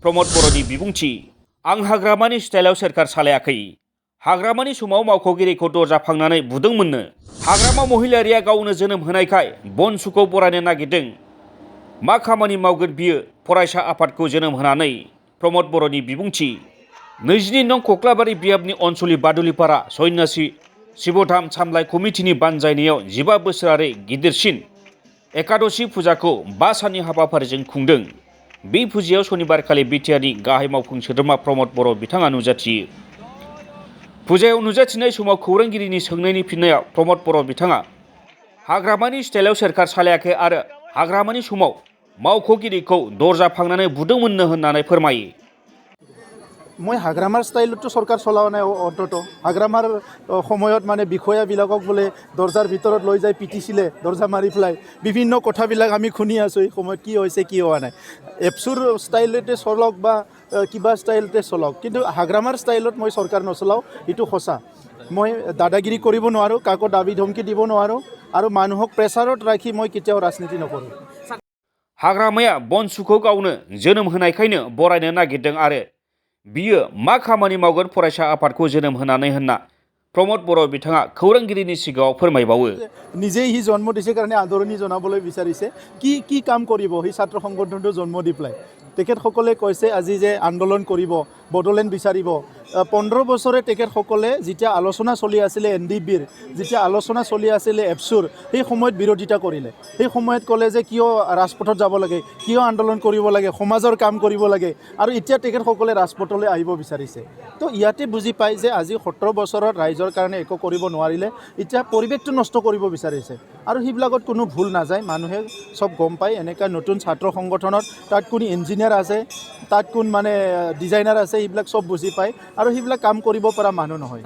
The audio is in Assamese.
प्रमद बर'नि बिबुंथि आं हाग्रामानि स्टाइलाव सोरखार सालायाखै हाग्रामानि समाव मावख'गिरिखौ दरजा फांनानै बुदोंमोननो हाग्रामा महिलारिया गावनो जोनोम होनायखाय बनसुखौ बरायनो नागिरदों मा खामानि मावगोन बियो फरायसा आफादखौ जोनोम होनानै प्रमद बर'नि बिबुंथि 22 नं कक्लाबारि बियाबनि अनसुलि बादुलिपारा सन्यासि शिवधाम सामलाय कमिटिनि बानजायनायाव 15 बोसोरारि गिदिरसिन एकादशी फुजाखौ 5 साननि हाबाफारिजों खुंदों बे फुजायाव सनिबारखालि बिटिआरनि गाहाय मावफुं सोद्रोमा प्रमद बर' बिथाङा नुजाथियो फुजायाव नुजाथिनाय समाव खौरांगिरिनि सोंनायनि फिननायाव प्रमद बर' बिथाङा हाग्रामानि स्टाइलाव सोरखार सालायाखै आरो हाग्रामानि समाव मावख'गिरिखौ दरजा फांनानै बुदोंमोननो होननानै फोरमायो मैं हाग्रामार स्टाइलतो सरकार चलाव ना अन्तत हाग्रामार সময়ত মানে বিষয়াবিলাকক বোলে দরজার ভিতৰত লৈ যায় পিটিছিলে দৰজা মাৰি পেলাই বিভিন্ন কথাবিলাক আমি শুনি আছোঁ এই সময়ত কি হৈছে কি হোৱা নাই এপছুৰ ষ্টাইলতে চলক বা কিবা ষ্টাইলতে চলক কিন্তু হাগ্ৰামাৰ ষ্টাইলত মই চৰকাৰ নচলাওঁ এইটো সঁচা মই দাদাগিৰি কৰিব নোৱাৰোঁ কাকো দাবী ধমকি দিব নোৱাৰোঁ আৰু মানুহক প্ৰেছাৰত ৰাখি মই কেতিয়াও ৰাজনীতি নকৰোঁ हाग्रामाया बनसुखौ गावनो जोनोम होनायखायनो बरायनो नागिरदों आरो बियो मा खामानि मावगोन फरायसा आफादखौ जोनोम होनानै होनना प्रमद बर' बिथाङा खौरांगिरिनि सिगाङाव फोरमायबावो নিজেই হি জন্ম দিছে কাৰণে আদৰণি জনাবলৈ বিচাৰিছে কি কাম কৰিব হি ছাত্ৰ সংগঠনটো জন্ম দি পেলাই তেখেতসকলে কৈছে আজি যে আন্দোলন কৰিব বড়োলেণ্ড বিচাৰিব 15 বছৰে তেখেতসকলে যেতিয়া আলোচনা চলি আছিলে এনডিবিৰ যেতিয়া আলোচনা চলি আছিলে এপছুৰ সেই সময়ত বিৰোধিতা কৰিলে সেই সময়ত ক'লে যে কিয় ৰাজপথত যাব লাগে কিয় আন্দোলন কৰিব লাগে সমাজৰ কাম কৰিব লাগে আৰু এতিয়া তেখেতসকলে ৰাজপথলৈ আহিব বিচাৰিছে তো ইয়াতে বুজি পাই যে আজি 17 বছৰত ৰাইজৰ কাৰণে একো কৰিব নোৱাৰিলে এতিয়া পৰিৱেশটো নষ্ট কৰিব বিচাৰিছে আৰু সেইবিলাকত কোনো ভুল নাযায় মানুহে সব গম পায় এনেকা নতুন ছাত্ৰ সংগঠনত তাত কোন ইঞ্জিনিয়াৰ আছে তাত কোন মানে ডিজাইনাৰ আছে এইবিলাক সব বুজি পায় আৰু সেইবিলাক কাম কৰিব পৰা মানুহ নহয়